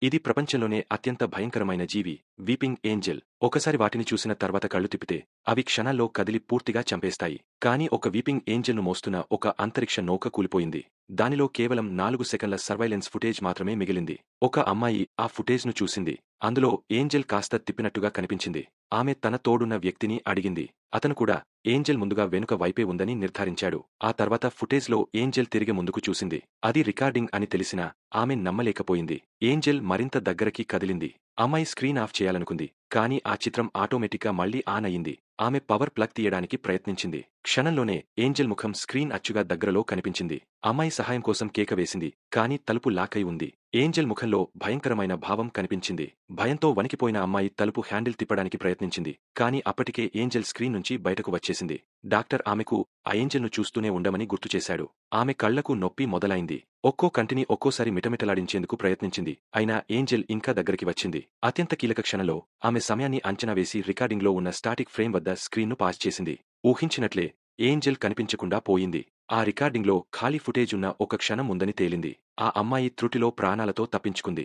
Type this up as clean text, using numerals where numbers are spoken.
ఇది ప్రపంచంలోనే అత్యంత భయంకరమైన జీవి, వీపింగ్ ఏంజెల్. ఒకసారి వాటిని చూసిన తర్వాత కళ్ళు తిప్పితే అవి క్షణాల్లో కదిలి పూర్తిగా చంపేస్తాయి. కానీ ఒక వీపింగ్ ఏంజెల్ను మోస్తున్న ఒక అంతరిక్ష నౌక కూలిపోయింది. దానిలో కేవలం 4 సెకన్ల సర్వైలెన్స్ ఫుటేజ్ మాత్రమే మిగిలింది. ఒక అమ్మాయి ఆ ఫుటేజ్ను చూసింది. అందులో ఏంజెల్ కాస్త తిప్పినట్టుగా కనిపించింది. ఆమె తన తోడున్న వ్యక్తిని అడిగింది. అతను కూడా ఏంజెల్ ముందుగా వెనుక వైపే ఉందని నిర్ధారించాడు. ఆ తర్వాత ఫుటేజ్లో ఏంజెల్ తిరిగి ముందుకు చూసింది. అది రికార్డింగ్ అని తెలిసినా ఆమె నమ్మలేకపోయింది. ఏంజెల్ మరింత దగ్గరకి కదిలింది. అమ్మాయి స్క్రీన్ ఆఫ్ చేయాలనుకుంది. కానీ ఆ చిత్రం ఆటోమేటిక్గా మళ్లీ ఆన్ అయింది. ఆమె పవర్ ప్లగ్ తీయడానికి ప్రయత్నించింది. క్షణంలోనే ఏంజెల్ ముఖం స్క్రీన్ అచ్చుగా దగ్గరలో కనిపించింది. అమ్మాయి సహాయం కోసం కేక వేసింది. కానీ తలుపు లాకై ఉంది. ఏంజెల్ ముఖంలో భయంకరమైన భావం కనిపించింది. భయంతో వణికిపోయిన అమ్మాయి తలుపు హ్యాండిల్ తిప్పడానికి ప్రయత్నించింది. కానీ అప్పటికే ఏంజెల్ స్క్రీన్ నుంచి బయటకు వచ్చేసింది. డాక్టర్ ఆమెకు ఆ ఏంజెల్ను చూస్తూనే ఉండమని గుర్తుచేశాడు. ఆమె కళ్లకు నొప్పి మొదలైంది. ఒక్కో కంటిని ఒక్కోసారి మిటమిటలాడించేందుకు ప్రయత్నించింది. అయినా ఏంజెల్ ఇంకా దగ్గరికి వచ్చింది. అత్యంత కీలక క్షణంలో ఆమె సమయాన్ని అంచనా వేసి రికార్డింగ్లో ఉన్న స్టాటిక్ ఫ్రేమ్ వద్ద స్క్రీన్ను పాజ్ చేసింది. ఊహించినట్లే ఏంజెల్ కనిపించకుండా పోయింది. ఆ రికార్డింగ్లో ఖాళీ ఫుటేజ్ ఉన్న ఒక క్షణం ఉందని తేలింది. ఆ అమ్మాయి త్రుటిలో ప్రాణాలతో తప్పించుకుంది.